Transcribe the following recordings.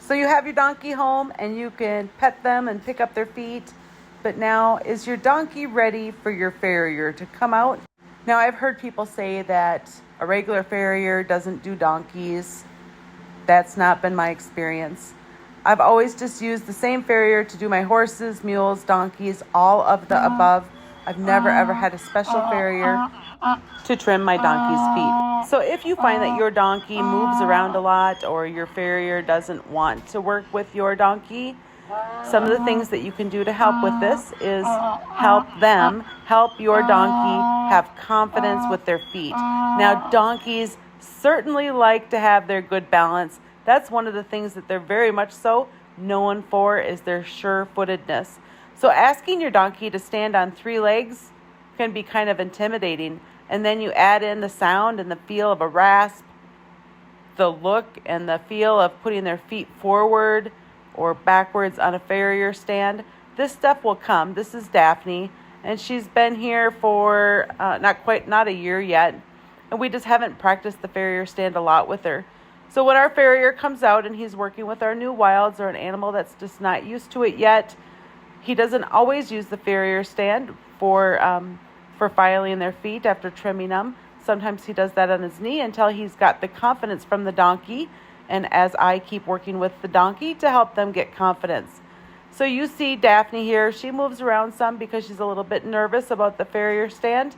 So you have your donkey home and you can pet them and pick up their feet. But now, is your donkey ready for your farrier to come out? Now, I've heard people say that a regular farrier doesn't do donkeys. That's not been my experience. I've always just used the same farrier to do my horses, mules, donkeys, all of the above. I've never ever had a special farrier to trim my donkey's feet. So if you find that your donkey moves around a lot or your farrier doesn't want to work with your donkey, some of the things that you can do to help with this is help your donkey have confidence with their feet. Now, donkeys certainly like to have their good balance. That's one of the things that they're very much so known for, is their sure-footedness. So asking your donkey to stand on 3 legs can be kind of intimidating. And then you add in the sound and the feel of a rasp, the look and the feel of putting their feet forward or backwards on a farrier stand. This stuff will come. This is Daphne, and she's been here for not a year yet, and we just haven't practiced the farrier stand a lot with her. So when our farrier comes out and he's working with our new wilds or an animal that's just not used to it yet, he doesn't always use the farrier stand for filing their feet after trimming them. Sometimes he does that on his knee until he's got the confidence from the donkey, and as I keep working with the donkey to help them get confidence. So you see Daphne here, she moves around some because she's a little bit nervous about the farrier stand.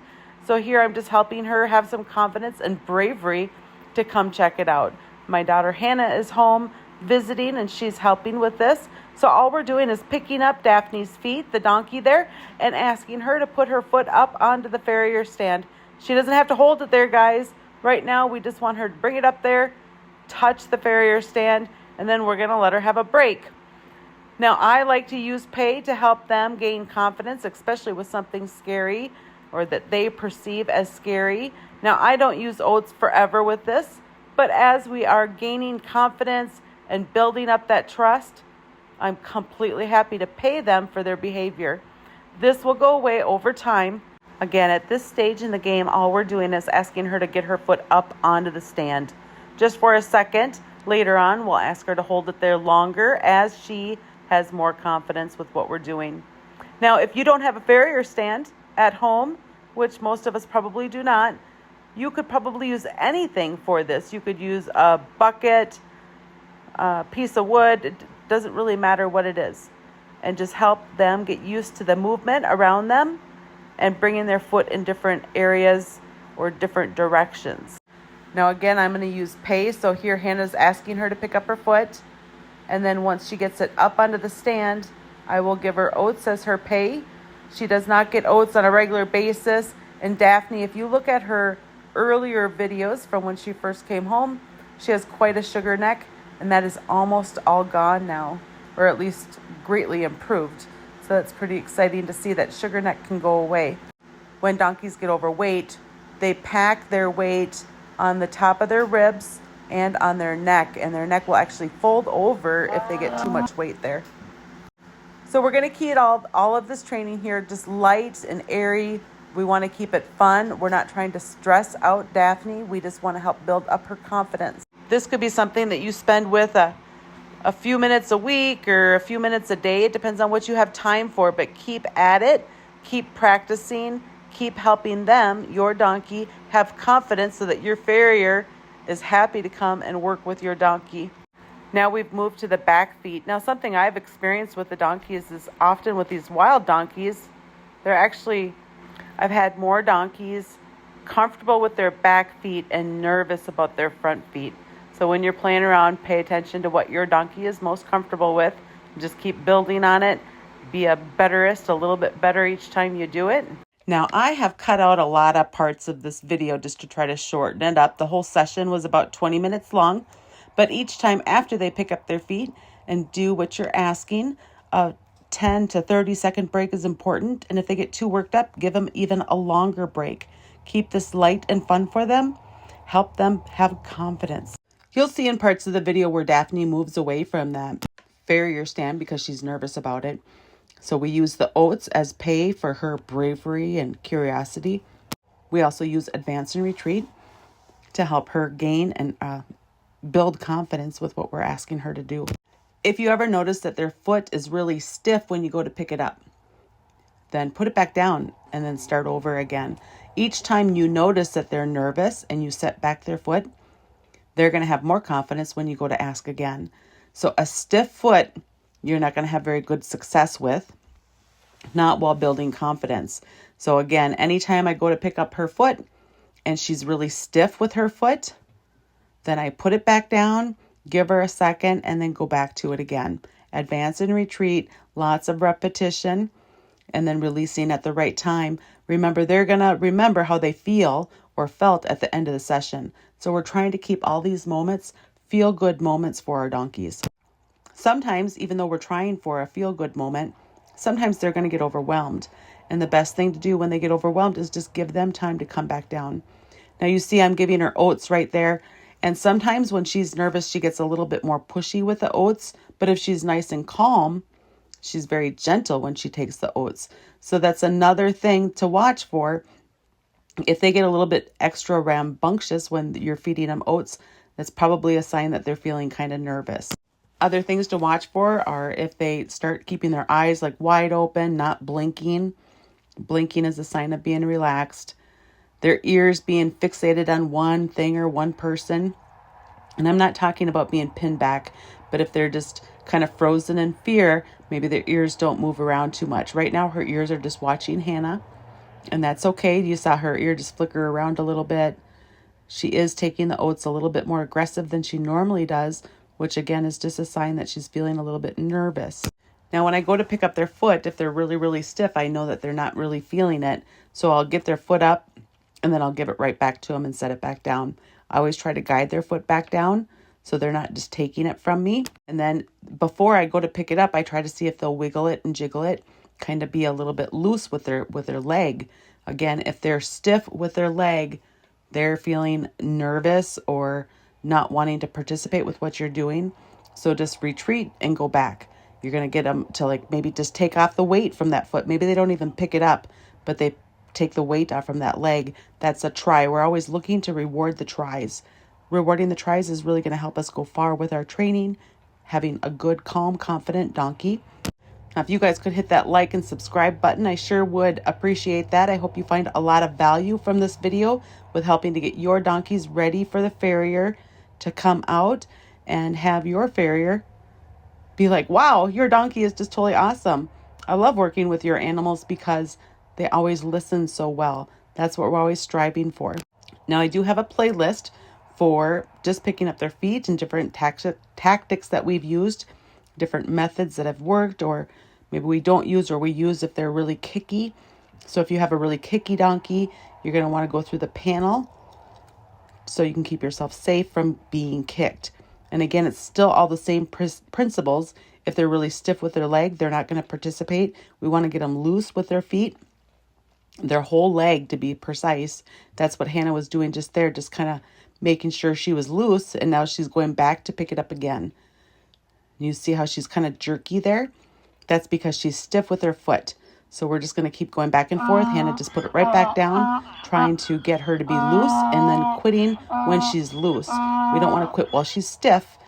So here I'm just helping her have some confidence and bravery to come check it out. My daughter Hannah is home visiting and she's helping with this. So all we're doing is picking up Daphne's feet, the donkey there, and asking her to put her foot up onto the farrier stand. She doesn't have to hold it there, guys. Right now, we just want her to bring it up there, touch the farrier stand, and then we're going to let her have a break. Now, I like to use pay to help them gain confidence, especially with something scary or that they perceive as scary. Now, I don't use oats forever with this, but as we are gaining confidence and building up that trust, I'm completely happy to pay them for their behavior. This will go away over time. Again, at this stage in the game, all we're doing is asking her to get her foot up onto the stand just for a second. Later on, we'll ask her to hold it there longer as she has more confidence with what we're doing. Now, if you don't have a farrier stand at home, which most of us probably do not, you could probably use anything for this. You could use a bucket, a piece of wood. It doesn't really matter what it is. And just help them get used to the movement around them and bringing their foot in different areas or different directions. Now again, I'm going to use pay. So here Hannah's asking her to pick up her foot. And then once she gets it up onto the stand, I will give her oats as her pay. She does not get oats on a regular basis. And Daphne, if you look at her earlier videos from when she first came home, she has quite a sugar neck. And that is almost all gone now, or at least greatly improved. So that's pretty exciting to see that sugar neck can go away. When donkeys get overweight, they pack their weight on the top of their ribs and on their neck, and their neck will actually fold over if they get too much weight there. So we're going to keep all of this training here just light and airy. We want to keep it fun. We're not trying to stress out Daphne. We just want to help build up her confidence. This could be something that you spend with a few minutes a week or a few minutes a day. It depends on what you have time for, but keep at it, keep practicing, keep helping them, your donkey, have confidence so that your farrier is happy to come and work with your donkey. Now we've moved to the back feet. Now something I've experienced with the donkeys is often with these wild donkeys, I've had more donkeys comfortable with their back feet and nervous about their front feet. So when you're playing around, pay attention to what your donkey is most comfortable with. Just keep building on it. Be a betterist, a little bit better each time you do it. Now, I have cut out a lot of parts of this video just to try to shorten it up. The whole session was about 20 minutes long. But each time after they pick up their feet and do what you're asking, a 10 to 30 second break is important. And if they get too worked up, give them even a longer break. Keep this light and fun for them. Help them have confidence. You'll see in parts of the video where Daphne moves away from that farrier stand because she's nervous about it. So we use the oats as pay for her bravery and curiosity. We also use advance and retreat to help her gain and build confidence with what we're asking her to do. If you ever notice that their foot is really stiff when you go to pick it up, then put it back down and then start over again. Each time you notice that they're nervous and you set back their foot, they're going to have more confidence when you go to ask again. So a stiff foot, you're not going to have very good success with, not while building confidence. So again, anytime I go to pick up her foot and she's really stiff with her foot, then I put it back down, give her a second, and then go back to it again. Advance and retreat, lots of repetition, and then releasing at the right time. Remember, they're going to remember how they feel or felt at the end of the session. So we're trying to keep all these moments feel-good moments for our donkeys. Sometimes, even though we're trying for a feel-good moment, sometimes they're going to get overwhelmed. And the best thing to do when they get overwhelmed is just give them time to come back down. Now you see I'm giving her oats right there. And sometimes when she's nervous, she gets a little bit more pushy with the oats. But if she's nice and calm, she's very gentle when she takes the oats. So that's another thing to watch for. If they get a little bit extra rambunctious when you're feeding them oats, that's probably a sign that they're feeling kind of nervous. Other things to watch for are if they start keeping their eyes like wide open, not blinking. Blinking is a sign of being relaxed. Their ears being fixated on one thing or one person. And I'm not talking about being pinned back, but if they're just kind of frozen in fear, maybe their ears don't move around too much. Right now, her ears are just watching Hannah, and that's okay. You saw her ear just flicker around a little bit. She is taking the oats a little bit more aggressive than she normally does, which again is just a sign that she's feeling a little bit nervous. Now, when I go to pick up their foot, if they're really, really stiff, I know that they're not really feeling it. So I'll get their foot up and then I'll give it right back to them and set it back down. I always try to guide their foot back down so they're not just taking it from me. And then before I go to pick it up, I try to see if they'll wiggle it and jiggle it, kind of be a little bit loose with their leg. Again, if they're stiff with their leg, they're feeling nervous or not wanting to participate with what you're doing. So just retreat and go back. You're going to get them to like maybe just take off the weight from that foot. Maybe they don't even pick it up, but they take the weight off from that leg. That's a try. We're always looking to reward the tries. Rewarding the tries is really going to help us go far with our training, having a good, calm, confident donkey. Now, if you guys could hit that like and subscribe button, I sure would appreciate that. I hope you find a lot of value from this video with helping to get your donkeys ready for the farrier to come out and have your farrier be like, wow, your donkey is just totally awesome. I love working with your animals because they always listen so well. That's what we're always striving for. Now, I do have a playlist for just picking up their feet and different tactics that we've used, different methods that have worked, or maybe we don't use or we use if they're really kicky. So if you have a really kicky donkey, you're going to want to go through the panel so you can keep yourself safe from being kicked. And again, it's still all the same principles. If they're really stiff with their leg, they're not going to participate. We want to get them loose with their feet, their whole leg to be precise. That's what Hannah was doing just there, just kind of making sure she was loose. And now she's going back to pick it up again. You see how she's kind of jerky there? That's because she's stiff with her foot. So we're just going to keep going back and forth. Hannah just put it right back down, trying to get her to be loose and then quitting when she's loose. We don't want to quit while she's stiff